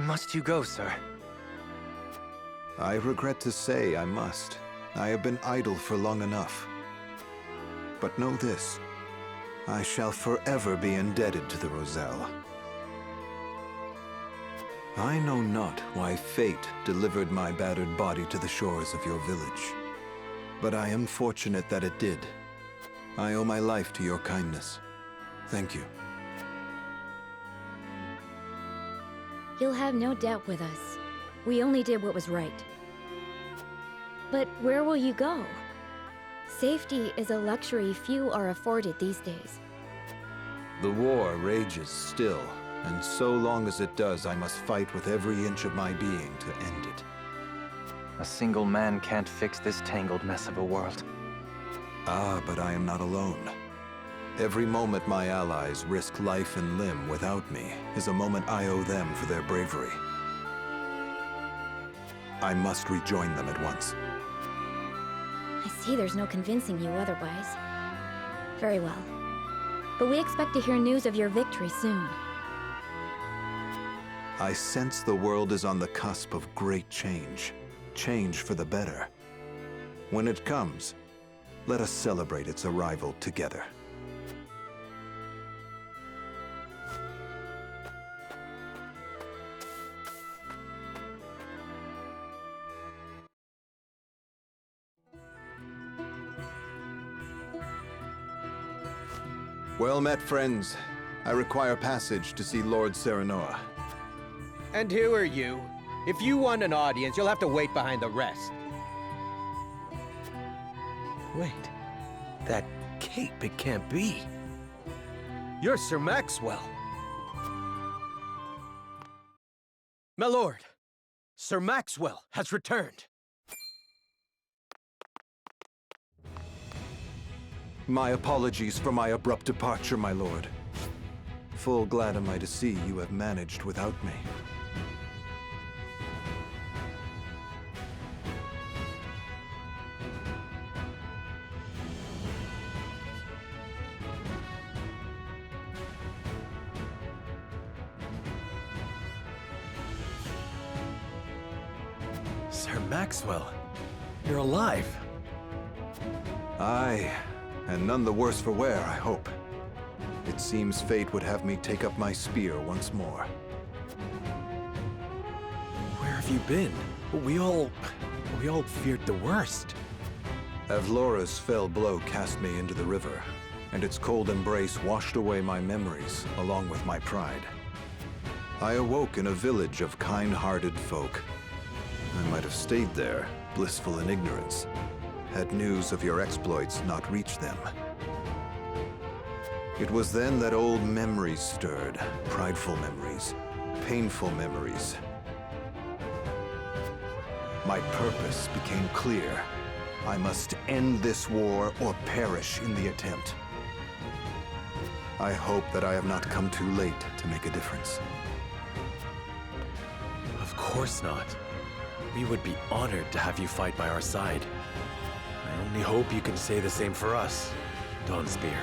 Must you go, sir? I regret to say I must. I have been idle for long enough. But know this, I shall forever be indebted to the Roselle. I know not why fate delivered my battered body to the shores of your village, but I am fortunate that it did. I owe my life to your kindness. Thank you. You'll have no doubt with us. We only did what was right. But where will you go? Safety is a luxury few are afforded these days. The war rages still, and so long as it does, I must fight with every inch of my being to end it. A single man can't fix this tangled mess of a world. Ah, but I am not alone. Every moment my allies risk life and limb without me is a moment I owe them for their bravery. I must rejoin them at once. I see there's no convincing you otherwise. Very well. But we expect to hear news of your victory soon. I sense the world is on the cusp of great change. Change for the better. When it comes, let us celebrate its arrival together. Well met, friends. I require passage to see Lord Serenoa. And who are you? If you want an audience, you'll have to wait behind the rest. Wait. That cape, it can't be. You're Sir Maxwell. My lord, Sir Maxwell has returned. My apologies for my abrupt departure, my lord. Full glad am I to see you have managed without me. Sir Maxwell, you're alive. Aye, and none the worse for wear, I hope. It seems fate would have me take up my spear once more. Where have you been? We all feared the worst. Avlora's fell blow cast me into the river, and its cold embrace washed away my memories, along with my pride. I awoke in a village of kind-hearted folk. I might have stayed there, blissful in ignorance, had news of your exploits not reached them. It was then that old memories stirred, prideful memories, painful memories. My purpose became clear. I must end this war or perish in the attempt. I hope that I have not come too late to make a difference. Of course not. We would be honored to have you fight by our side. I only hope you can say the same for us, Dawnspear.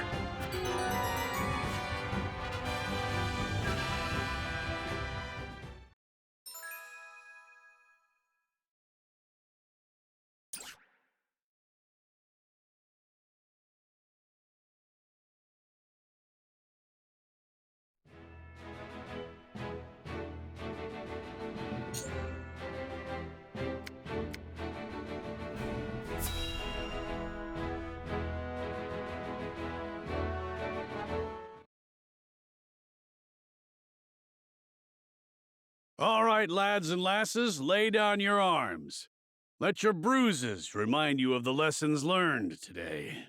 All right, lads and lasses, lay down your arms. Let your bruises remind you of the lessons learned today.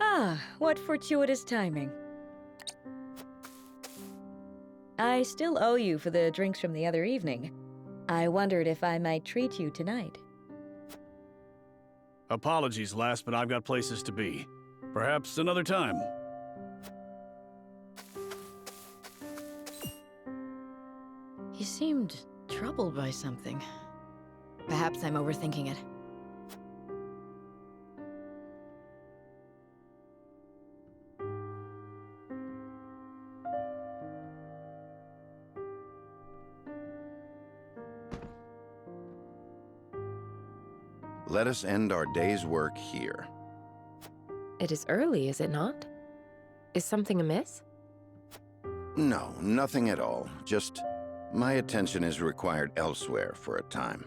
Ah, what fortuitous timing. I still owe you for the drinks from the other evening. I wondered if I might treat you tonight. Apologies, lass, but I've got places to be. Perhaps another time. seemed troubled by something. Perhaps I'm overthinking it. Let us end our day's work here. It is early, is it not? Is something amiss? No, nothing at all. Just my attention is required elsewhere for a time.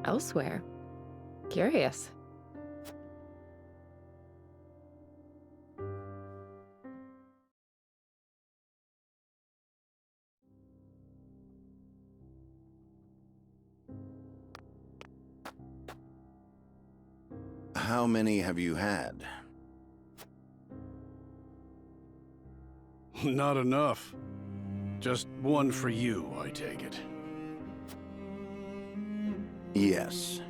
Elsewhere? Curious. How many have you had? Not enough. Just one for you, I take it. Yes.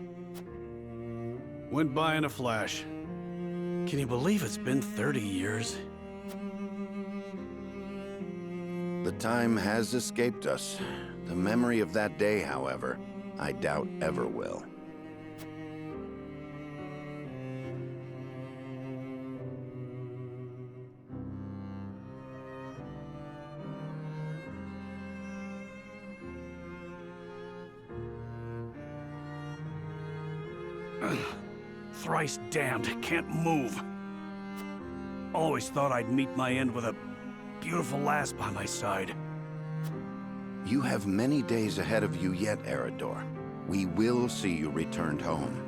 Went by in a flash. Can you believe it's been 30 years? The time has escaped us. The memory of that day, however, I doubt ever will. Thrice damned, can't move. Always thought I'd meet my end with a beautiful lass by my side. You have many days ahead of you yet, Erador. We will see you returned home.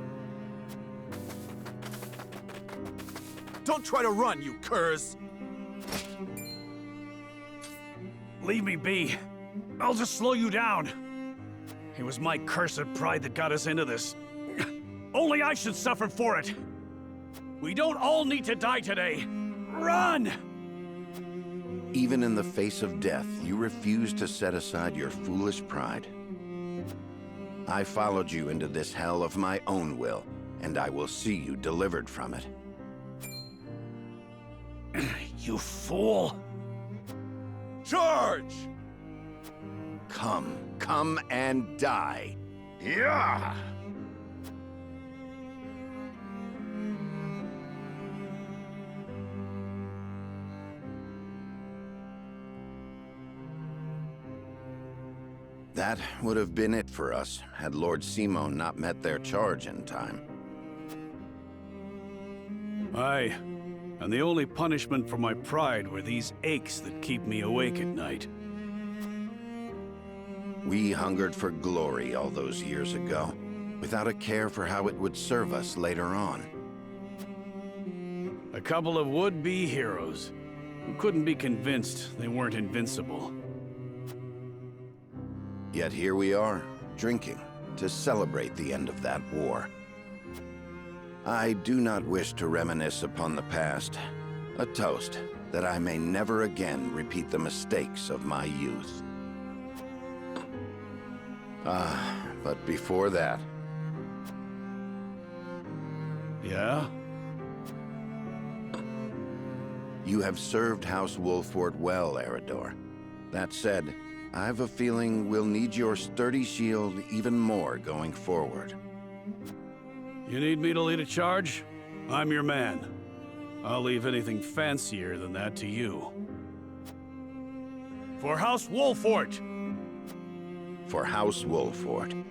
Don't try to run, you curs! Leave me be. I'll just slow you down. It was my cursed pride that got us into this. Only I should suffer for it. We don't all need to die today. Run! Even in the face of death, you refuse to set aside your foolish pride. I followed you into this hell of my own will, and I will see you delivered from it. You fool! Charge! Come and die. Yeah! That would have been it for us, had Lord Simon not met their charge in time. Aye, and the only punishment for my pride were these aches that keep me awake at night. We hungered for glory all those years ago, without a care for how it would serve us later on. A couple of would-be heroes who couldn't be convinced they weren't invincible. Yet here we are, drinking, to celebrate the end of that war. I do not wish to reminisce upon the past. A toast that I may never again repeat the mistakes of my youth. But before that... Yeah? You have served House Wolfort well, Erador. That said, I've a feeling we'll need your sturdy shield even more going forward. You need me to lead a charge? I'm your man. I'll leave anything fancier than that to you. For House Wolfort! For House Wolfort.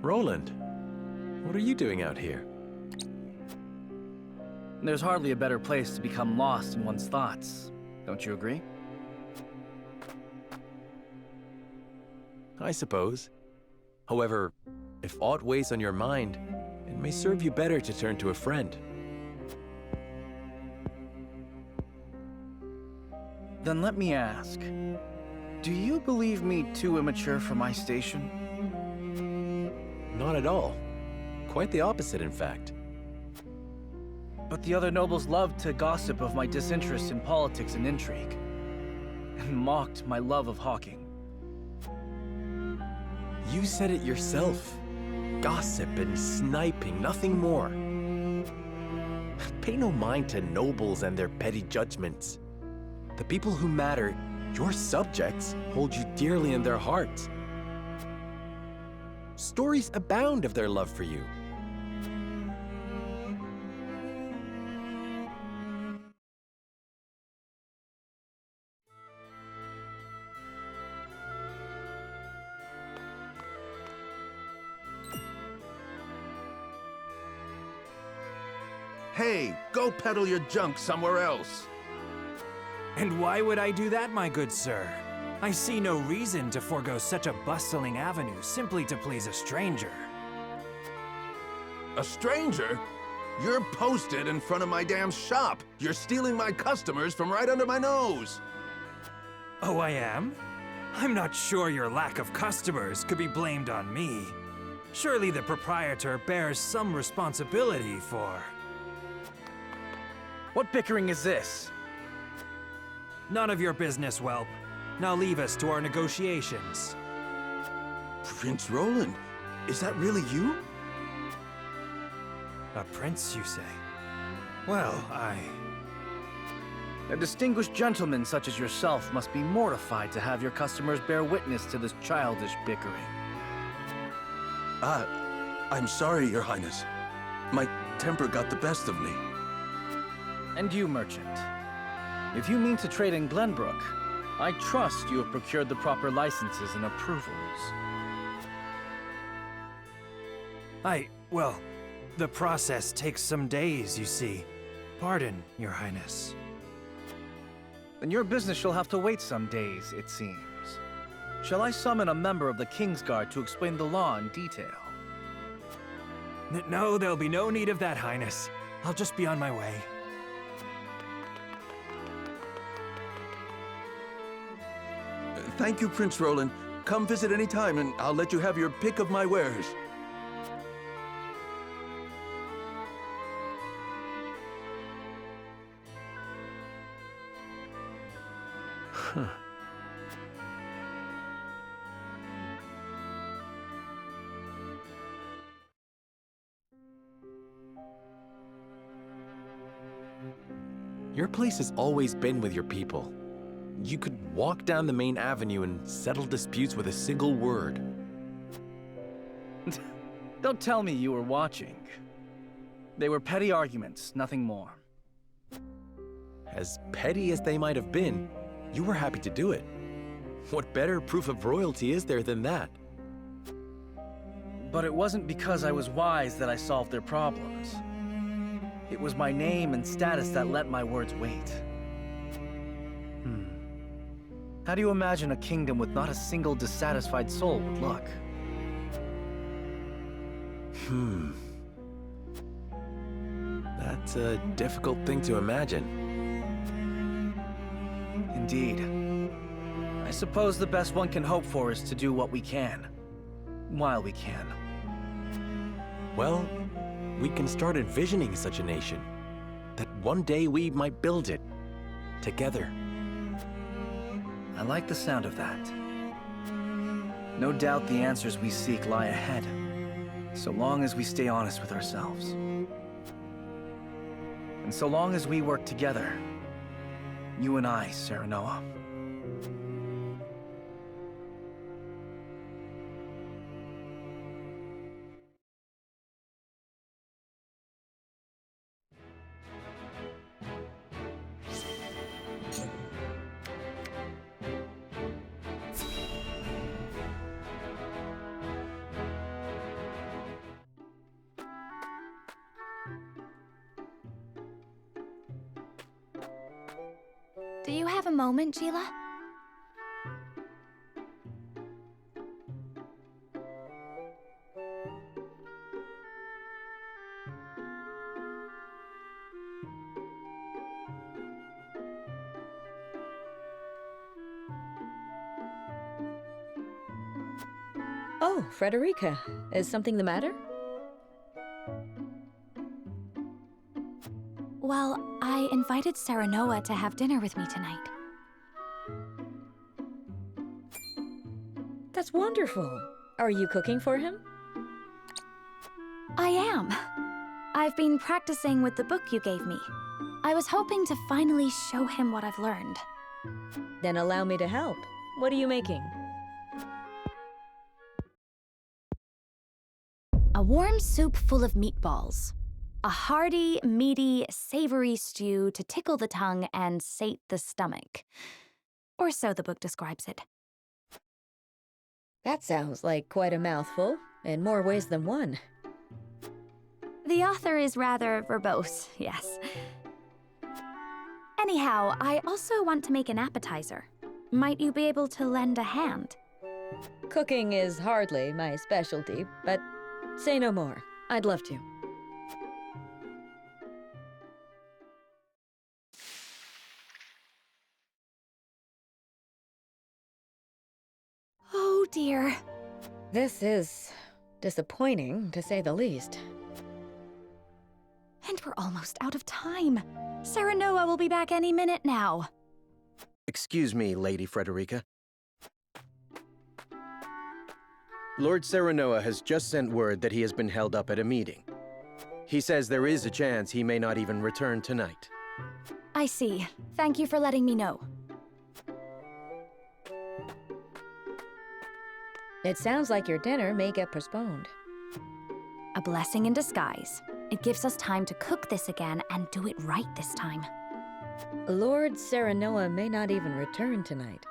Roland, what are you doing out here? There's hardly a better place to become lost in one's thoughts. Don't you agree? I suppose. However, if aught weighs on your mind, it may serve you better to turn to a friend. Then let me ask, do you believe me too immature for my station? Not at all. Quite the opposite, in fact. But the other nobles loved to gossip of my disinterest in politics and intrigue, and mocked my love of hawking. You said it yourself. Gossip and sniping, nothing more. Pay no mind to nobles and their petty judgments. The people who matter, your subjects, hold you dearly in their hearts. Stories abound of their love for you. Hey, go peddle your junk somewhere else. And why would I do that, my good sir? I see no reason to forego such a bustling avenue simply to please a stranger. A stranger? You're posted in front of my damn shop. You're stealing my customers from right under my nose. Oh, I am? I'm not sure your lack of customers could be blamed on me. Surely the proprietor bears some responsibility for... What bickering is this? None of your business, whelp. Now leave us to our negotiations. Prince Roland, is that really you? A prince, you say? Well, A distinguished gentleman such as yourself must be mortified to have your customers bear witness to this childish bickering. I'm sorry, Your Highness. My temper got the best of me. And you, merchant. If you mean to trade in Glenbrook, I trust you have procured the proper licenses and approvals. Well, the process takes some days, you see. Pardon, Your Highness. Then your business shall have to wait some days, it seems. Shall I summon a member of the Kingsguard to explain the law in detail? No, there'll be no need of that, Highness. I'll just be on my way. Thank you, Prince Roland. Come visit any time, and I'll let you have your pick of my wares. Your place has always been with your people. You could walk down the main avenue and settle disputes with a single word. Don't tell me you were watching. They were petty arguments, nothing more. As petty as they might have been, you were happy to do it. What better proof of royalty is there than that? But it wasn't because I was wise that I solved their problems. It was my name and status that let my words wait. How do you imagine a kingdom with not a single dissatisfied soul would look? That's a difficult thing to imagine. Indeed. I suppose the best one can hope for is to do what we can, while we can. Well, we can start envisioning such a nation. That one day we might build it, together. I like the sound of that. No doubt the answers we seek lie ahead, so long as we stay honest with ourselves. And so long as we work together, you and I, Serenoa. Do you have a moment, Geela? Oh, Frederica. Is something the matter? Well, I invited Serenoa to have dinner with me tonight. That's wonderful. Are you cooking for him? I am. I've been practicing with the book you gave me. I was hoping to finally show him what I've learned. Then allow me to help. What are you making? A warm soup full of meatballs. A hearty, meaty, savory stew to tickle the tongue and sate the stomach. Or so the book describes it. That sounds like quite a mouthful, in more ways than one. The author is rather verbose, yes. Anyhow, I also want to make an appetizer. Might you be able to lend a hand? Cooking is hardly my specialty, but say no more. I'd love to. Oh dear. This is disappointing, to say the least. And we're almost out of time. Serenoa will be back any minute now. Excuse me, Lady Frederica. Lord Serenoa has just sent word that he has been held up at a meeting. He says there is a chance he may not even return tonight. I see. Thank you for letting me know. It sounds like your dinner may get postponed. A blessing in disguise. It gives us time to cook this again and do it right this time. Lord Serenoa may not even return tonight.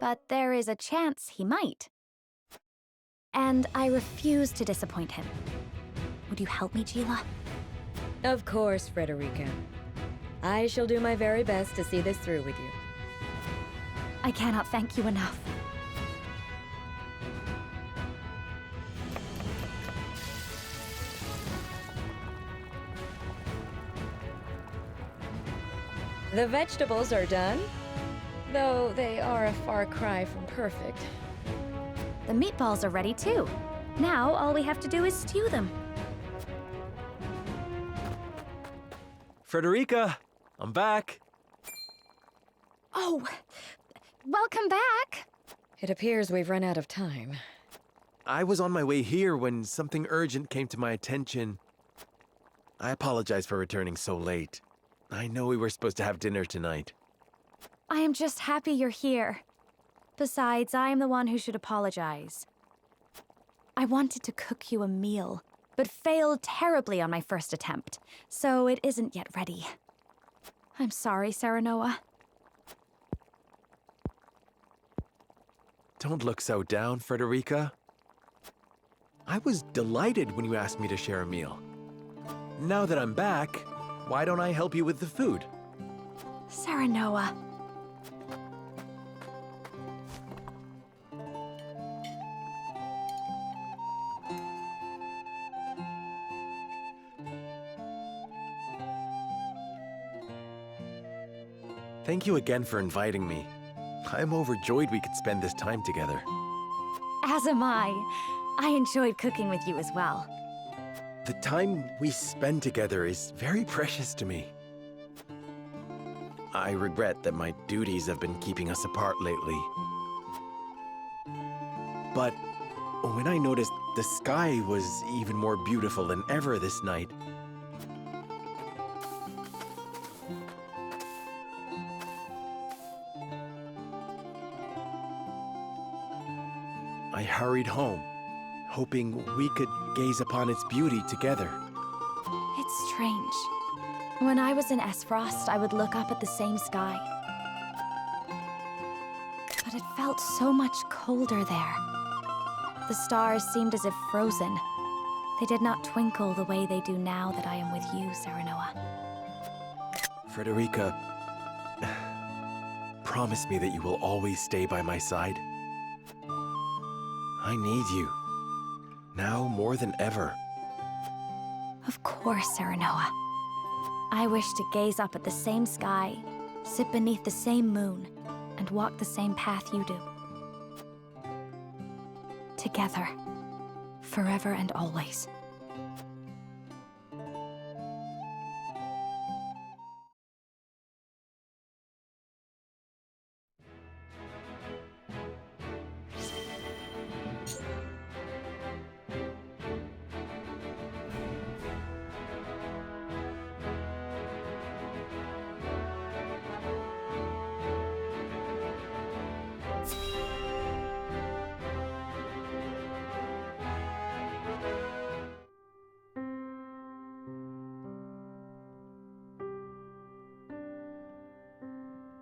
But there is a chance he might. And I refuse to disappoint him. Would you help me, Geela? Of course, Frederica. I shall do my very best to see this through with you. I cannot thank you enough. The vegetables are done, though they are a far cry from perfect. The meatballs are ready too. Now all we have to do is stew them. Frederica, I'm back. Oh, welcome back. It appears we've run out of time. I was on my way here when something urgent came to my attention. I apologize for returning so late. I know we were supposed to have dinner tonight. I am just happy you're here. Besides, I am the one who should apologize. I wanted to cook you a meal, but failed terribly on my first attempt, so it isn't yet ready. I'm sorry, Serenoa. Don't look so down, Frederica. I was delighted when you asked me to share a meal. Now that I'm back, why don't I help you with the food? Serenoa. Thank you again for inviting me. I'm overjoyed we could spend this time together. As am I. I enjoyed cooking with you as well. The time we spend together is very precious to me. I regret that my duties have been keeping us apart lately. But when I noticed the sky was even more beautiful than ever this night, I hurried home, hoping we could gaze upon its beauty together. It's strange. When I was in Esfrost, I would look up at the same sky. But it felt so much colder there. The stars seemed as if frozen. They did not twinkle the way they do now that I am with you, Serenoa. Frederica, promise me that you will always stay by my side. I need you, now more than ever. Of course, Serenoa. I wish to gaze up at the same sky, sit beneath the same moon, and walk the same path you do. Together. Forever and always.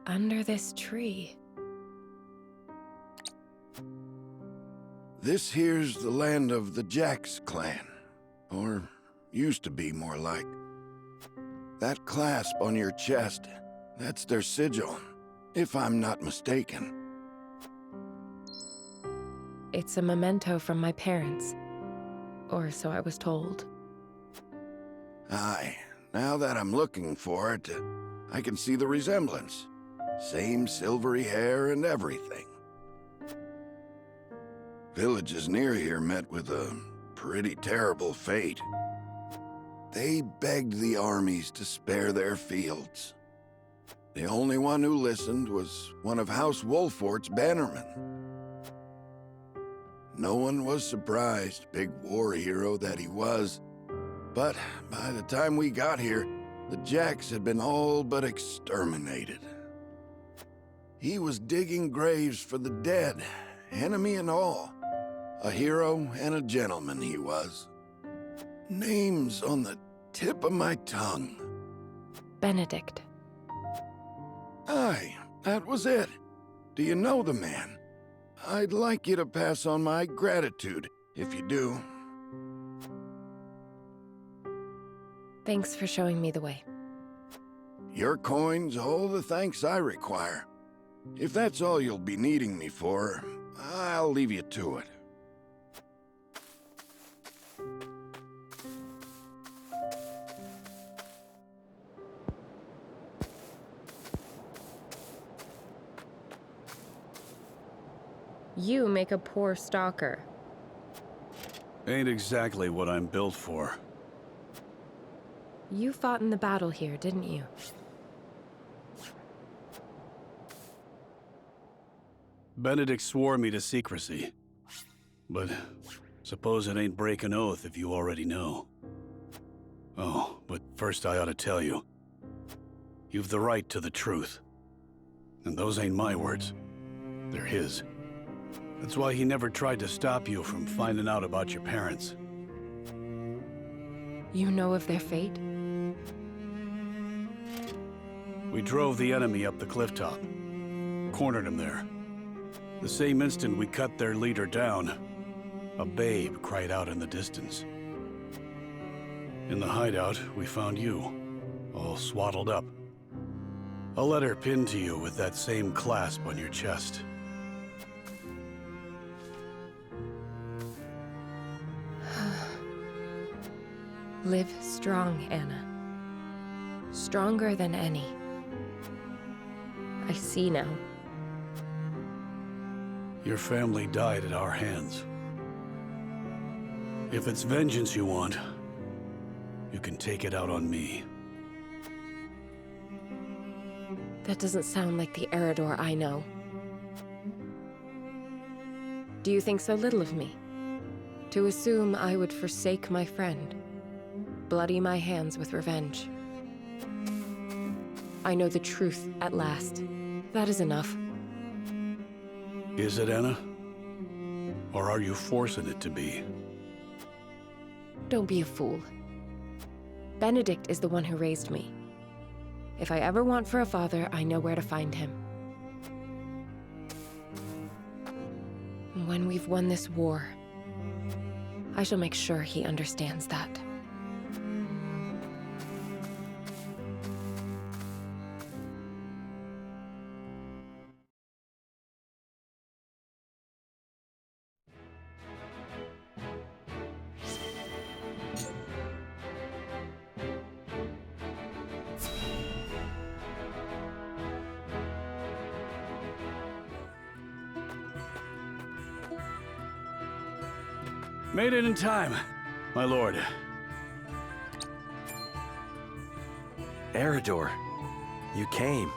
Under this tree. This here's the land of the Jax clan. Or used to be, more like. That clasp on your chest, that's their sigil, if I'm not mistaken. It's a memento from my parents. Or so I was told. Aye, now that I'm looking for it, I can see the resemblance. Same silvery hair and everything. Villages near here met with a pretty terrible fate. They begged the armies to spare their fields. The only one who listened was one of House Wolfort's bannermen. No one was surprised, big war hero that he was. But by the time we got here, the Jax had been all but exterminated. He was digging graves for the dead, enemy and all. A hero and a gentleman he was. Names on the tip of my tongue. Benedict. Aye, that was it. Do you know the man? I'd like you to pass on my gratitude, if you do. Thanks for showing me the way. Your coin's all the thanks I require. If that's all you'll be needing me for, I'll leave you to it. You make a poor stalker. Ain't exactly what I'm built for. You fought in the battle here, didn't you? Benedict swore me to secrecy. But suppose it ain't break an oath if you already know. Oh, but first I ought to tell you. You've the right to the truth. And those ain't my words. They're his. That's why he never tried to stop you from finding out about your parents. You know of their fate? We drove the enemy up the cliff top. Cornered him there. The same instant we cut their leader down, a babe cried out in the distance. In the hideout, we found you, all swaddled up. A letter pinned to you with that same clasp on your chest. Live strong, Anna. Stronger than any. I see now. Your family died at our hands. If it's vengeance you want, you can take it out on me. That doesn't sound like the Erador I know. Do you think so little of me? To assume I would forsake my friend, bloody my hands with revenge. I know the truth at last. That is enough. Is it, Anna? Or are you forcing it to be? Don't be a fool. Benedict is the one who raised me. If I ever want for a father, I know where to find him. When we've won this war, I shall make sure he understands that. Made it in time, my lord. Erador, you came.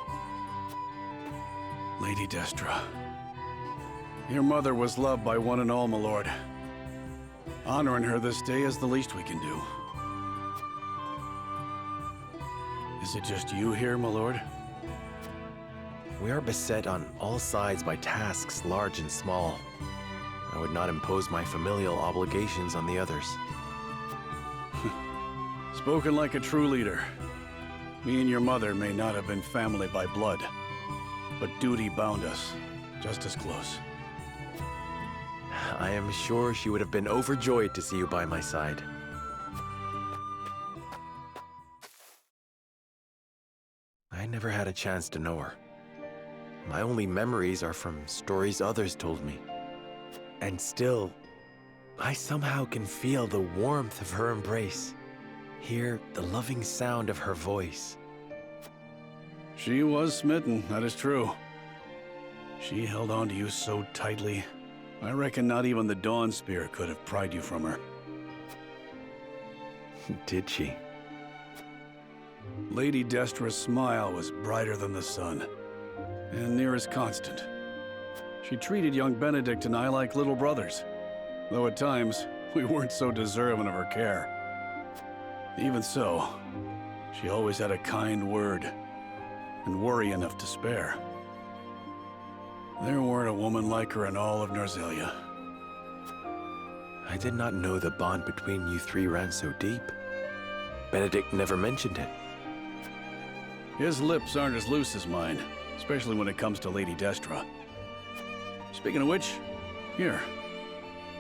Lady Destra. Your mother was loved by one and all, my lord. Honoring her this day is the least we can do. Is it just you here, my lord? We are beset on all sides by tasks large and small. I would not impose my familial obligations on the others. Spoken like a true leader. Me and your mother may not have been family by blood, but duty bound us just as close. I am sure she would have been overjoyed to see you by my side. I never had a chance to know her. My only memories are from stories others told me. And still, I somehow can feel the warmth of her embrace, hear the loving sound of her voice. She was smitten, that is true. She held on to you so tightly, I reckon not even the Dawnspear could have pried you from her. Did she? Lady Destra's smile was brighter than the sun, and near as constant. She treated young Benedict and I like little brothers, though at times we weren't so deserving of her care. Even so, she always had a kind word, and worry enough to spare. There weren't a woman like her in all of Narzelia. I did not know the bond between you three ran so deep. Benedict never mentioned it. His lips aren't as loose as mine, especially when it comes to Lady Destra. Speaking of which, here.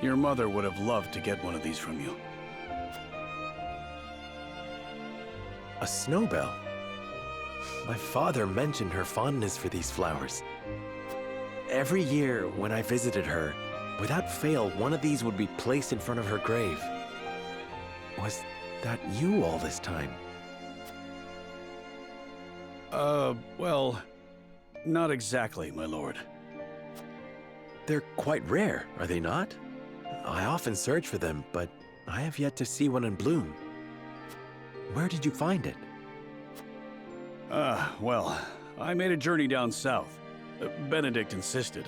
Your mother would have loved to get one of these from you. A snowbell? My father mentioned her fondness for these flowers. Every year when I visited her, without fail, one of these would be placed in front of her grave. Was that you all this time? Well, not exactly, my lord. They're quite rare, are they not? I often search for them, but I have yet to see one in bloom. Where did you find it? Well, I made a journey down south. Benedict insisted.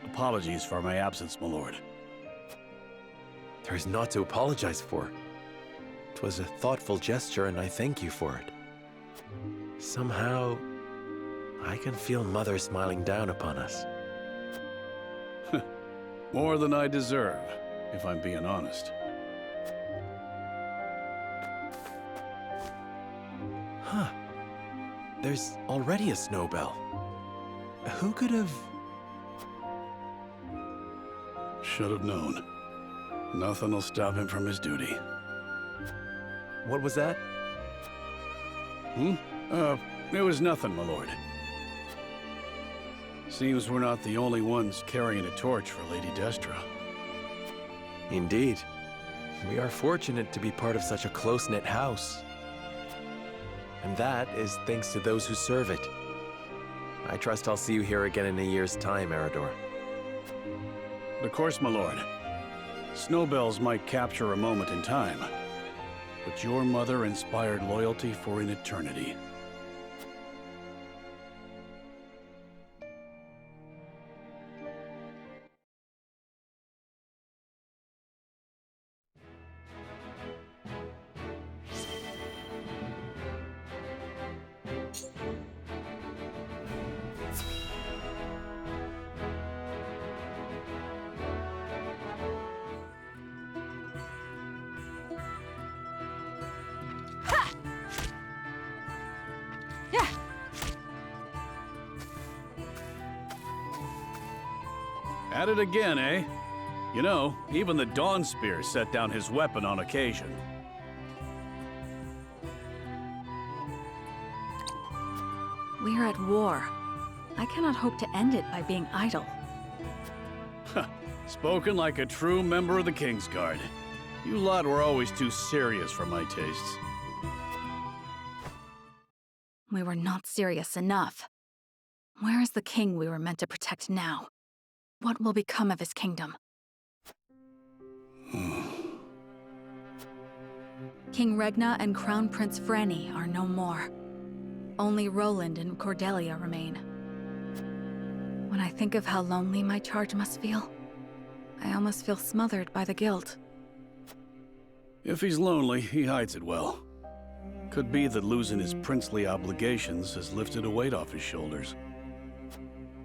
Apologies for my absence, my lord. There's naught to apologize for. It was a thoughtful gesture, and I thank you for it. Somehow, I can feel Mother smiling down upon us. More than I deserve, if I'm being honest. Huh. There's already a snowbell. Who could have... Should have known. Nothing will stop him from his duty. What was that? It was nothing, my lord. Seems we're not the only ones carrying a torch for Lady Destra. Indeed. We are fortunate to be part of such a close-knit house. And that is thanks to those who serve it. I trust I'll see you here again in a year's time, Erador. Of course, my lord. Snowbells might capture a moment in time, but your mother inspired loyalty for an eternity. At it again, eh? You know, even the Dawnspear set down his weapon on occasion. We are at war. I cannot hope to end it by being idle. Spoken like a true member of the Kingsguard. You lot were always too serious for my tastes. We were not serious enough. Where is the king we were meant to protect now? What will become of his kingdom? King Regna and Crown Prince Franny are no more. Only Roland and Cordelia remain. When I think of how lonely my charge must feel, I almost feel smothered by the guilt. If he's lonely, he hides it well. Could be that losing his princely obligations has lifted a weight off his shoulders.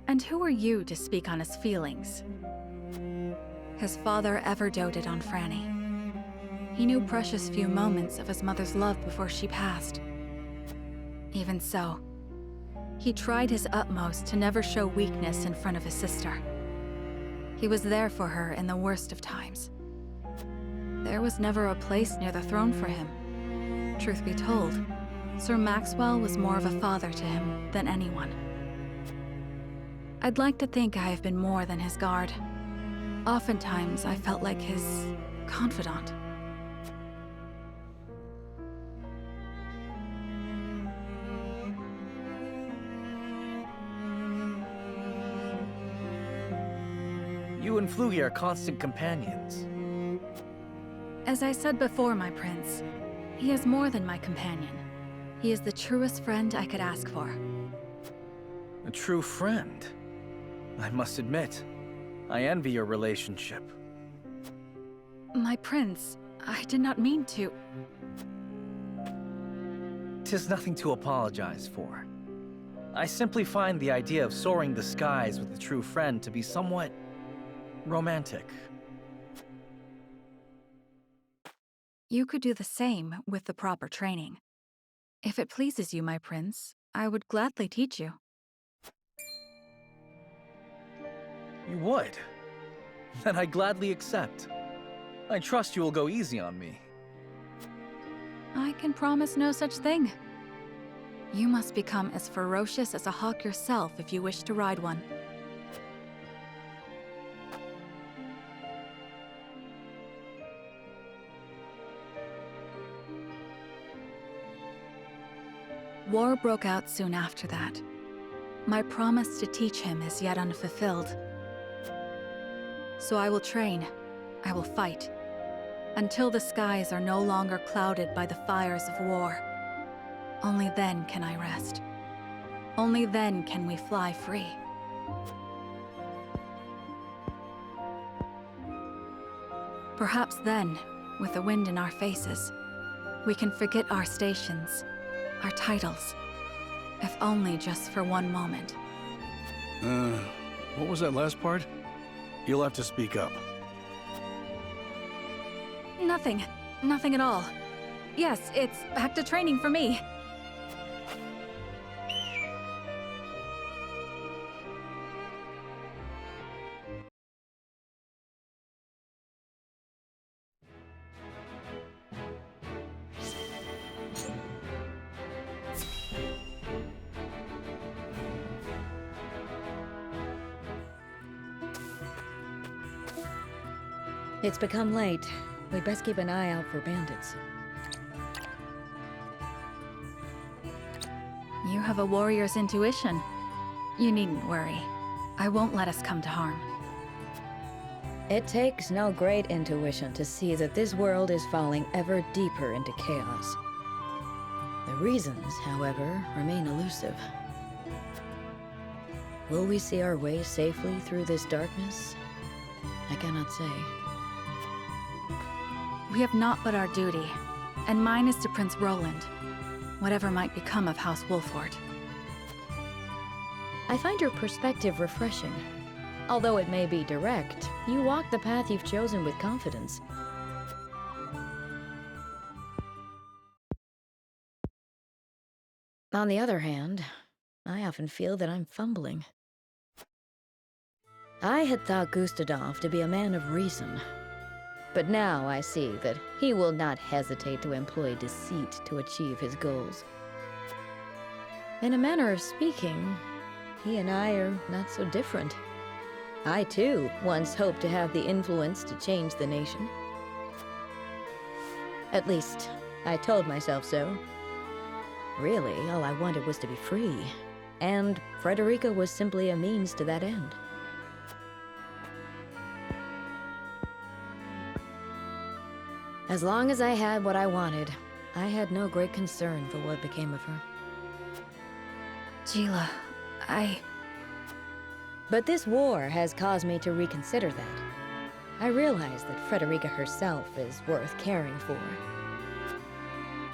And who are you to speak on his feelings? His father ever doted on Franny. He knew precious few moments of his mother's love before she passed. Even so, he tried his utmost to never show weakness in front of his sister. He was there for her in the worst of times. There was never a place near the throne for him. Truth be told, Sir Maxwell was more of a father to him than anyone. I'd like to think I have been more than his guard. Oftentimes, I felt like his confidant. You and Flugy are constant companions. As I said before, my prince, he is more than my companion. He is the truest friend I could ask for. A true friend. I must admit, I envy your relationship. My prince, I did not mean to. 'Tis nothing to apologize for. I simply find the idea of soaring the skies with a true friend to be somewhat romantic. You could do the same with the proper training. If it pleases you, my prince, I would gladly teach you. You would? Then I gladly accept. I trust you will go easy on me. I can promise no such thing. You must become as ferocious as a hawk yourself if you wish to ride one. War broke out soon after that. My promise to teach him is yet unfulfilled. So I will train, I will fight, until the skies are no longer clouded by the fires of war. Only then can I rest. Only then can we fly free. Perhaps then, with the wind in our faces, we can forget our stations, our titles, if only just for one moment. What was that last part? You'll have to speak up. Nothing. Nothing at all. Yes, it's back to training for me. It's become late. We'd best keep an eye out for bandits. You have a warrior's intuition. You needn't worry. I won't let us come to harm. It takes no great intuition to see that this world is falling ever deeper into chaos. The reasons, however, remain elusive. Will we see our way safely through this darkness? I cannot say. We have naught but our duty, and mine is to Prince Roland, whatever might become of House Wolford. I find your perspective refreshing. Although it may be direct, you walk the path you've chosen with confidence. On the other hand, I often feel that I'm fumbling. I had thought Gustadolf to be a man of reason, but now I see that he will not hesitate to employ deceit to achieve his goals. In a manner of speaking, he and I are not so different. I, too, once hoped to have the influence to change the nation. At least, I told myself so. Really, all I wanted was to be free, and Frederica was simply a means to that end. As long as I had what I wanted, I had no great concern for what became of her. Geela, But this war has caused me to reconsider that. I realize that Frederica herself is worth caring for.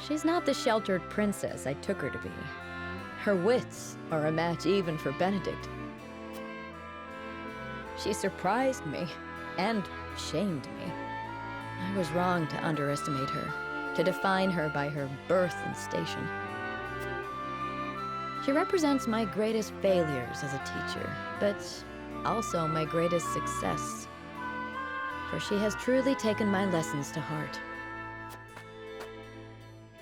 She's not the sheltered princess I took her to be. Her wits are a match even for Benedict. She surprised me and shamed me. I was wrong to underestimate her, to define her by her birth and station. She represents my greatest failures as a teacher, but also my greatest success. For she has truly taken my lessons to heart.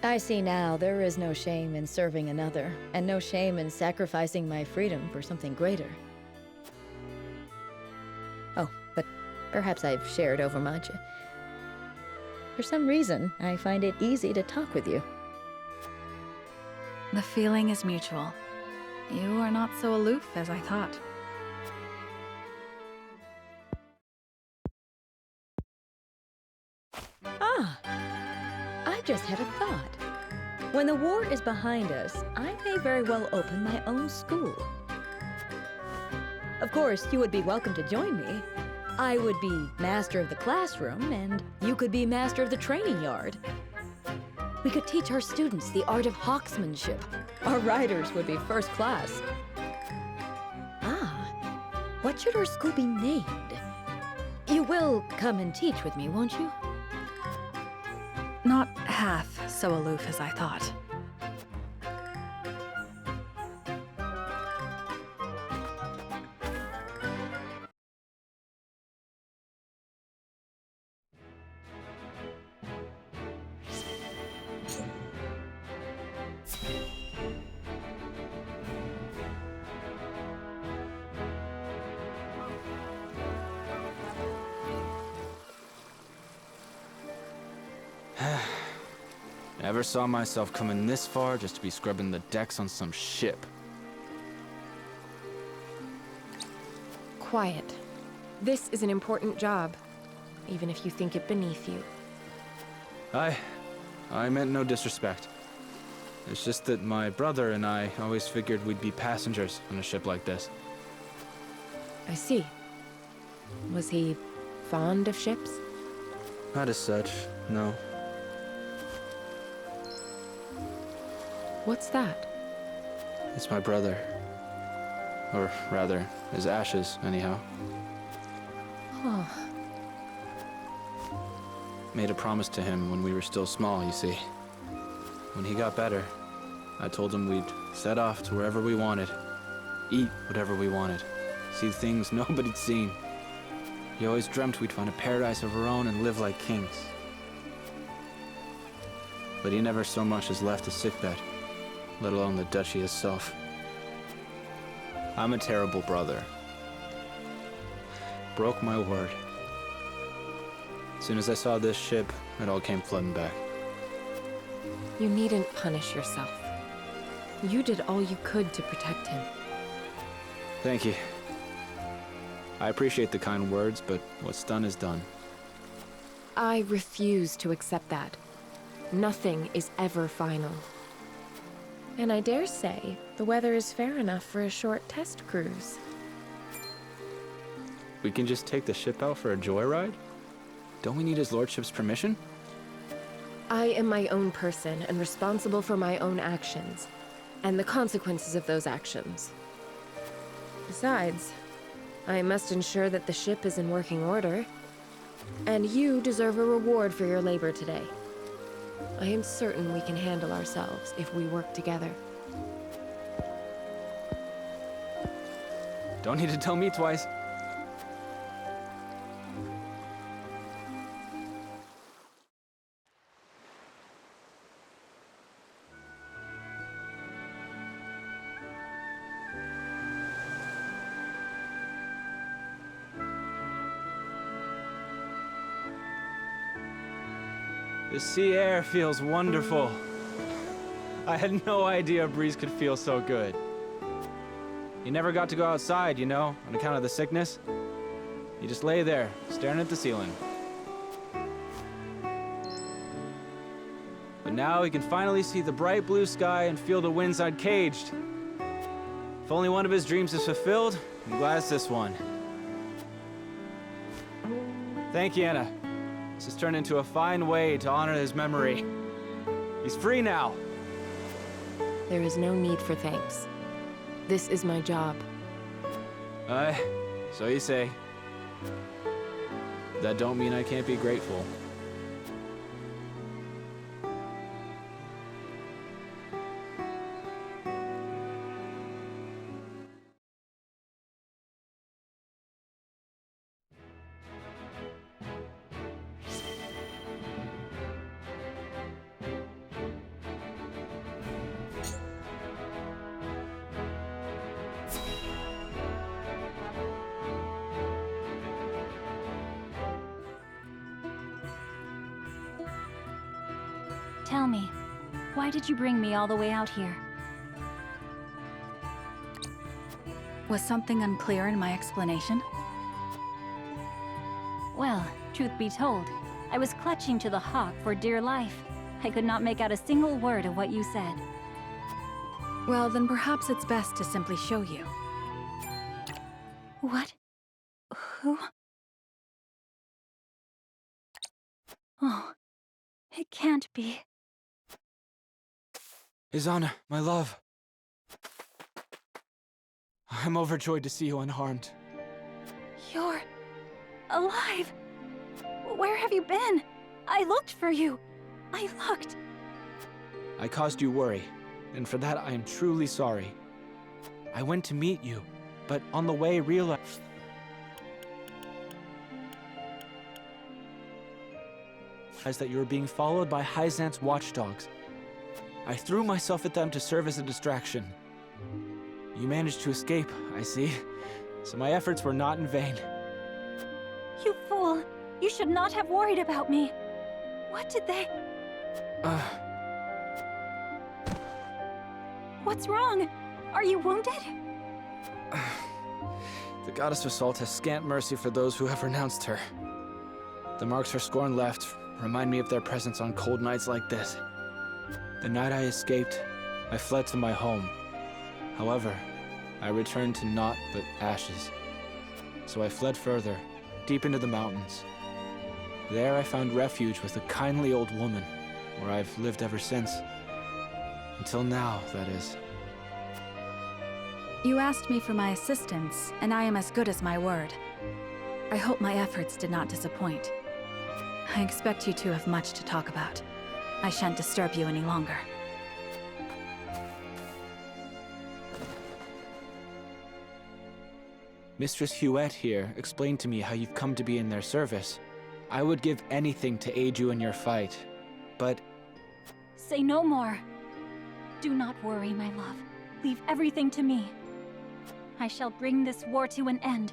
I see now there is no shame in serving another, and no shame in sacrificing my freedom for something greater. Oh, but perhaps I've shared overmuch. For some reason, I find it easy to talk with you. the feeling is mutual. You are not so aloof as I thought. I just had a thought. When the war is behind us, I may very well open my own school. Of course, you would be welcome to join me. I would be master of the classroom, and you could be master of the training yard. We could teach our students the art of hawksmanship. Our riders would be first class. What should our school be named? You will come and teach with me, won't you? Not half so aloof as I thought. Never saw myself coming this far just to be scrubbing the decks on some ship. Quiet. This is an important job, even if you think it beneath you. I meant no disrespect. It's just that my brother and I always figured we'd be passengers on a ship like this. I see. Was he fond of ships? Not as such, no. What's that? It's my brother. Or rather, his ashes, anyhow. Oh. Made a promise to him when we were still small, you see. When he got better, I told him we'd set off to wherever we wanted, eat whatever we wanted, see things nobody'd seen. He always dreamt we'd find a paradise of our own and live like kings. But he never so much as left his sickbed, let alone the duchy itself. I'm a terrible brother. Broke my word. As soon as I saw this ship, it all came flooding back. You needn't punish yourself. You did all you could to protect him. Thank you. I appreciate the kind words, but what's done is done. I refuse to accept that. Nothing is ever final. And I dare say, the weather is fair enough for a short test cruise. We can just take the ship out for a joyride? Don't we need his lordship's permission? I am my own person and responsible for my own actions, and the consequences of those actions. Besides, I must ensure that the ship is in working order, and you deserve a reward for your labor today. I am certain we can handle ourselves if we work together. Don't need to tell me twice. The sea air feels wonderful. I had no idea a breeze could feel so good. You never got to go outside, you know, on account of the sickness. You just lay there, staring at the ceiling. But now he can finally see the bright blue sky and feel the winds uncaged. If only one of his dreams is fulfilled, I'm glad it's this one. Thank you, Anna. This has turned into a fine way to honor his memory. He's free now. There is no need for thanks. This is my job. So you say. That don't mean I can't be grateful. Tell me, why did you bring me all the way out here? Was something unclear in my explanation? Well, truth be told, I was clutching to the hawk for dear life. I could not make out a single word of what you said. Well, then perhaps it's best to simply show you. What? Who? Oh, it can't be. Ezana, my love. I'm overjoyed to see you unharmed. You're alive. Where have you been? I looked for you. I looked. I caused you worry, and for that I am truly sorry. I went to meet you, but on the way realized that you were being followed by Hyzant's watchdogs. I threw myself at them to serve as a distraction. You managed to escape, I see, so my efforts were not in vain. You fool! You should not have worried about me. What did they... What's wrong? Are you wounded? The goddess of salt has scant mercy for those who have renounced her. The marks her scorn left remind me of their presence on cold nights like this. The night I escaped, I fled to my home. However, I returned to naught but ashes. So I fled further, deep into the mountains. There I found refuge with a kindly old woman, where I've lived ever since. Until now, that is. You asked me for my assistance, and I am as good as my word. I hope my efforts did not disappoint. I expect you two have much to talk about. I shan't disturb you any longer. Mistress Hughette here explained to me how you've come to be in their service. I would give anything to aid you in your fight, but... Say no more. Do not worry, my love. Leave everything to me. I shall bring this war to an end,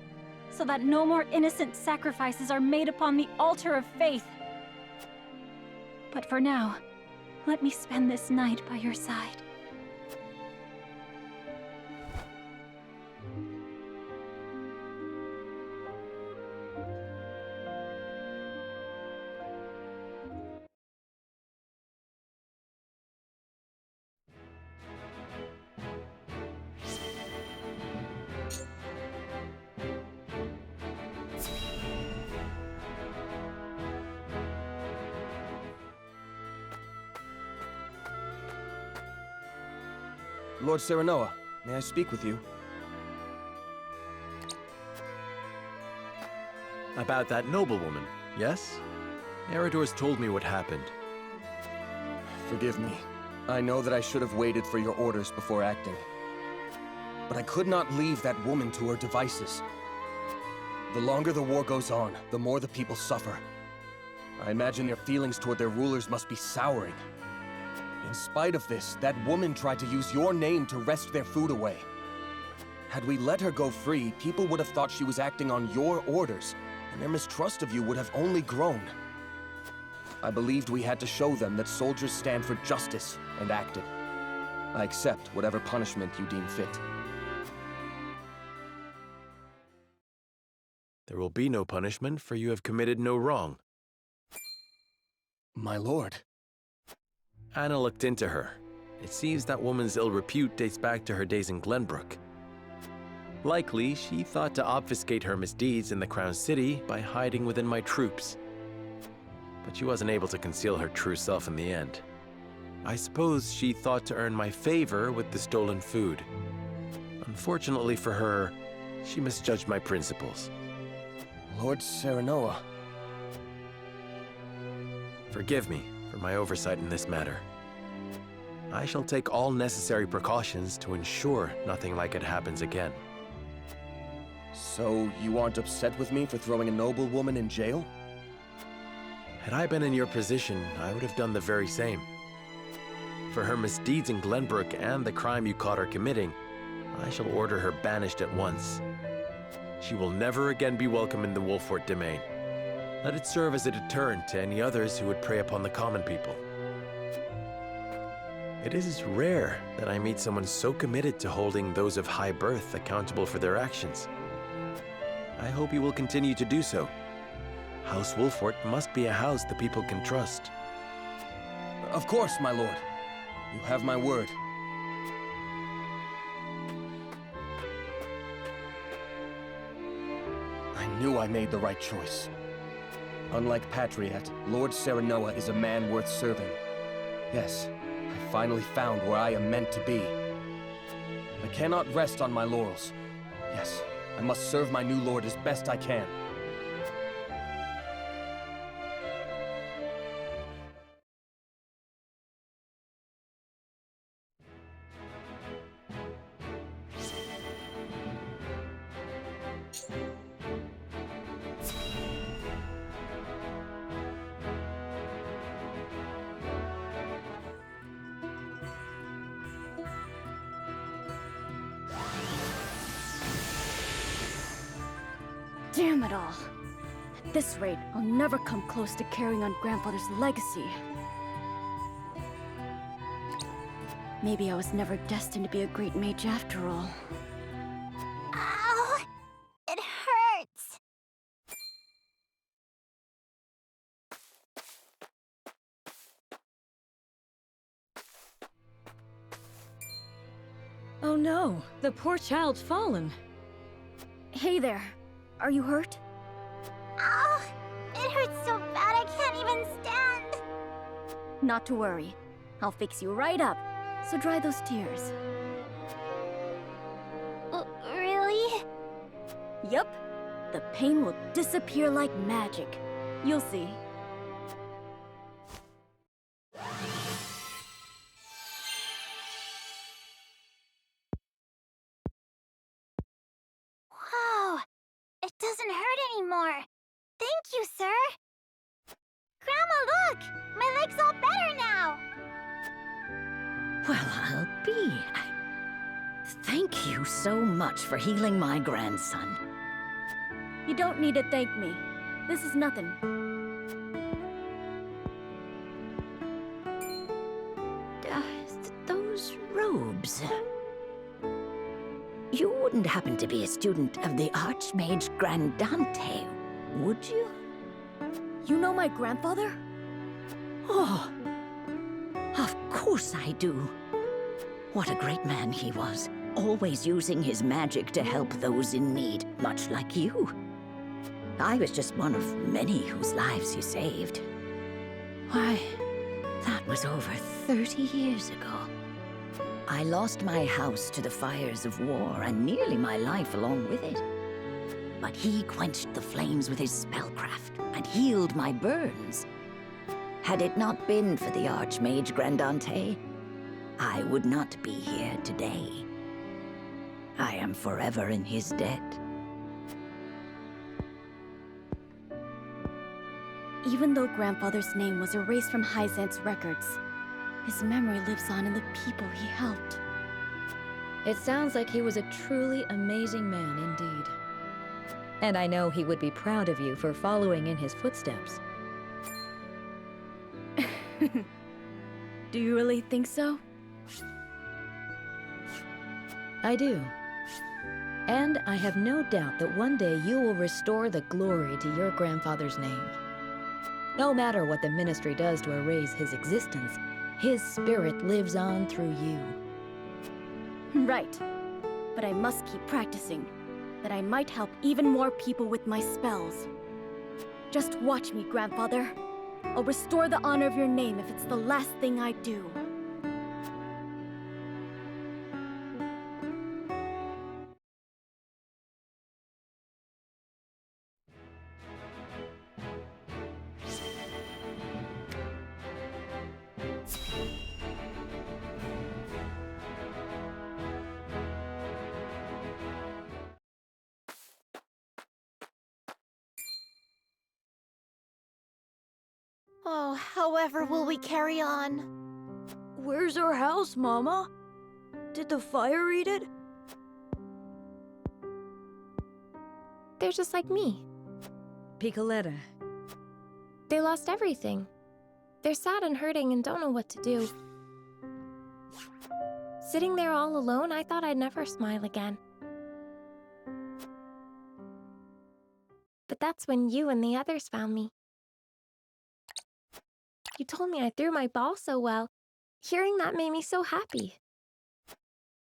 so that no more innocent sacrifices are made upon the altar of faith. But for now, let me spend this night by your side. Lord Serenoa, may I speak with you? About that noblewoman, yes? Erador's told me what happened. Forgive me. I know that I should have waited for your orders before acting. But I could not leave that woman to her devices. The longer the war goes on, the more the people suffer. I imagine their feelings toward their rulers must be souring. In spite of this, that woman tried to use your name to wrest their food away. Had we let her go free, people would have thought she was acting on your orders, and their mistrust of you would have only grown. I believed we had to show them that soldiers stand for justice, and acted. I accept whatever punishment you deem fit. There will be no punishment, for you have committed no wrong. My lord. Anna looked into her. It seems that woman's ill repute dates back to her days in Glenbrook. Likely, she thought to obfuscate her misdeeds in the Crown City by hiding within my troops. But she wasn't able to conceal her true self in the end. I suppose she thought to earn my favor with the stolen food. Unfortunately for her, she misjudged my principles. Lord Serenoa. Forgive me for my oversight in this matter. I shall take all necessary precautions to ensure nothing like it happens again. So, you aren't upset with me for throwing a noblewoman in jail? Had I been in your position, I would have done the very same. For her misdeeds in Glenbrook and the crime you caught her committing, I shall order her banished at once. She will never again be welcome in the Wolfort domain. Let it serve as a deterrent to any others who would prey upon the common people. It is rare that I meet someone so committed to holding those of high birth accountable for their actions. I hope you will continue to do so. House Wolfort must be a house the people can trust. Of course, my lord. You have my word. I knew I made the right choice. Unlike Patriot, Lord Serenoa is a man worth serving. Yes, I finally found where I am meant to be. I cannot rest on my laurels. Yes, I must serve my new lord as best I can. Damn it all. At this rate, I'll never come close to carrying on Grandfather's legacy. Maybe I was never destined to be a great mage after all. Ow! It hurts! Oh no, the poor child's fallen. Hey there. Are you hurt? Ow! It hurts so bad I can't even stand! Not to worry. I'll fix you right up. So dry those tears. Really? Yup. The pain will disappear like magic. You'll see. Wow! It doesn't hurt anymore. Thank you, sir. Grandma, look! My leg's all better now! Well, I'll be. Thank you so much for healing my grandson. You don't need to thank me. This is nothing. Those robes. You wouldn't happen to be a student of the Archmage Grandante, would you? You know my grandfather? Oh, of course I do. What a great man he was, always using his magic to help those in need, much like you. I was just one of many whose lives he saved. Why, that was over 30 years ago. I lost my house to the fires of war and nearly my life along with it. But he quenched the flames with his spellcraft and healed my burns. Had it not been for the Archmage Grandante, I would not be here today. I am forever in his debt. Even though Grandfather's name was erased from Hyzant's records, his memory lives on in the people he helped. It sounds like he was a truly amazing man indeed. And I know he would be proud of you for following in his footsteps. Do you really think so? I do. And I have no doubt that one day you will restore the glory to your grandfather's name. No matter what the Ministry does to erase his existence, His spirit lives on through you. Right. But I must keep practicing, that I might help even more people with my spells. Just watch me, Grandfather. I'll restore the honor of your name if it's the last thing I do. Oh, however will we carry on? Where's our house, Mama? Did the fire eat it? They're just like me. Piccoletta. They lost everything. They're sad and hurting and don't know what to do. Sitting there all alone, I thought I'd never smile again. But that's when you and the others found me. You told me I threw my ball so well. Hearing that made me so happy.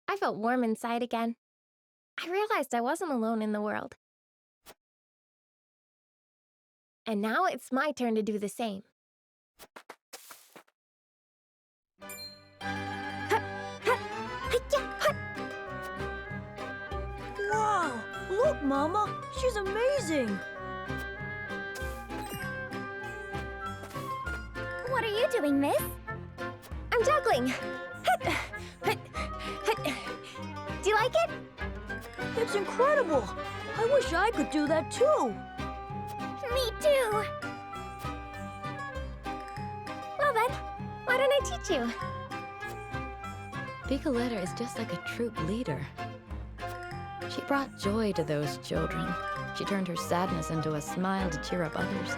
I felt warm inside again. I realized I wasn't alone in the world. And now it's my turn to do the same. Wow! Look, Mama! She's amazing! What are you doing, miss? I'm juggling. Do you like it? It's incredible! I wish I could do that too! Me too! Well then, why don't I teach you? Piccoletta is just like a troop leader. She brought joy to those children. She turned her sadness into a smile to cheer up others.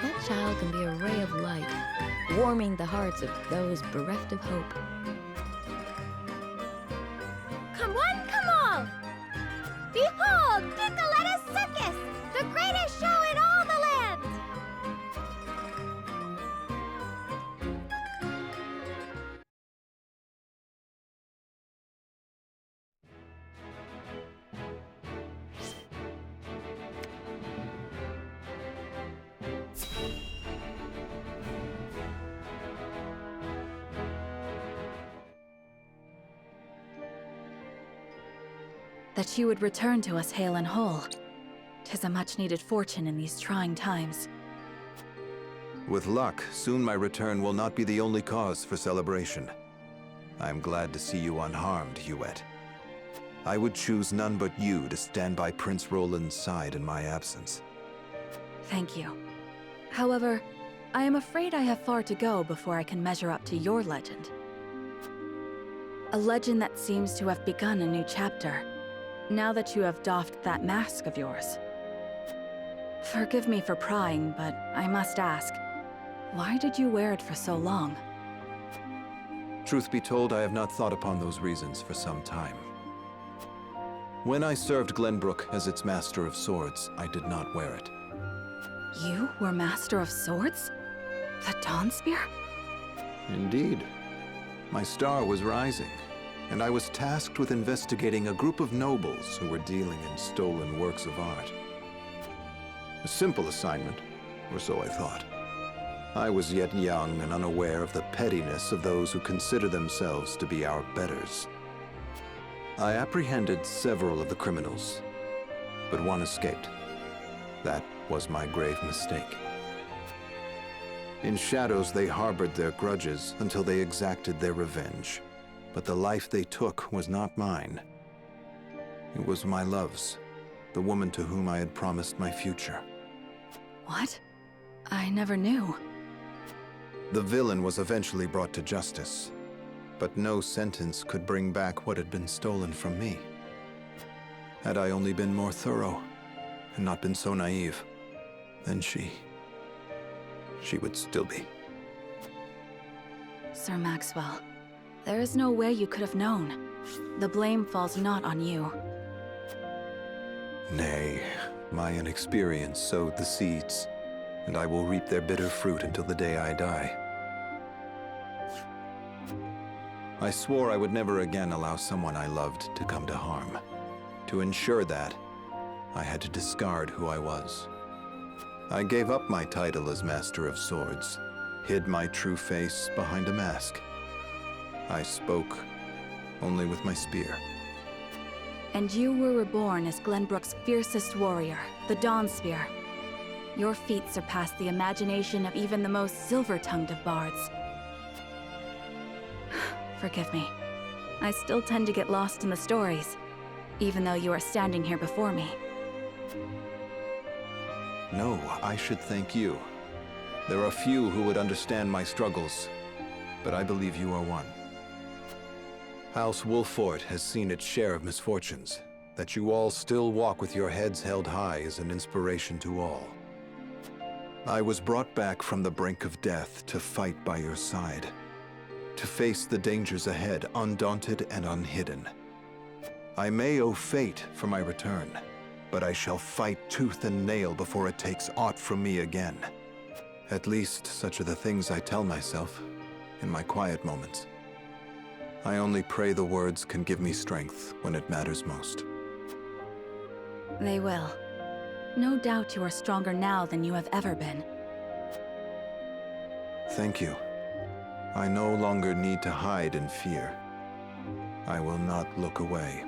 That child can be a ray of light, warming the hearts of those bereft of hope. Come one, come all! Behold, Piccoletta's Circus! The greatest show in all the land! That she would return to us hale and whole. 'Tis a much-needed fortune in these trying times. With luck, soon my return will not be the only cause for celebration. I am glad to see you unharmed, Hughette. I would choose none but you to stand by Prince Roland's side in my absence. Thank you. However, I am afraid I have far to go before I can measure up to your legend. A legend that seems to have begun a new chapter, now that you have doffed that mask of yours. Forgive me for prying, but I must ask, why did you wear it for so long? Truth be told, I have not thought upon those reasons for some time. When I served Glenbrook as its Master of Swords, I did not wear it. You were Master of Swords? The Dawnspear? Indeed. My star was rising, and I was tasked with investigating a group of nobles who were dealing in stolen works of art. A simple assignment, or so I thought. I was yet young and unaware of the pettiness of those who consider themselves to be our betters. I apprehended several of the criminals, but one escaped. That was my grave mistake. In shadows, they harbored their grudges until they exacted their revenge. But the life they took was not mine. It was my love's, the woman to whom I had promised my future. What? I never knew. The villain was eventually brought to justice, but no sentence could bring back what had been stolen from me. Had I only been more thorough, and not been so naive, then she would still be. Sir Maxwell, there is no way you could have known. The blame falls not on you. Nay, my inexperience sowed the seeds, and I will reap their bitter fruit until the day I die. I swore I would never again allow someone I loved to come to harm. To ensure that, I had to discard who I was. I gave up my title as Master of Swords, hid my true face behind a mask. I spoke only with my spear. And you were reborn as Glenbrook's fiercest warrior, the Dawnspear. Your feat surpassed the imagination of even the most silver-tongued of bards. Forgive me. I still tend to get lost in the stories, even though you are standing here before me. No, I should thank you. There are few who would understand my struggles, but I believe you are one. House Wolffort has seen its share of misfortunes. That you all still walk with your heads held high is an inspiration to all. I was brought back from the brink of death to fight by your side, to face the dangers ahead undaunted and unhidden. I may owe fate for my return, but I shall fight tooth and nail before it takes aught from me again. At least such are the things I tell myself in my quiet moments. I only pray the words can give me strength when it matters most. They will. No doubt you are stronger now than you have ever been. Thank you. I no longer need to hide in fear. I will not look away.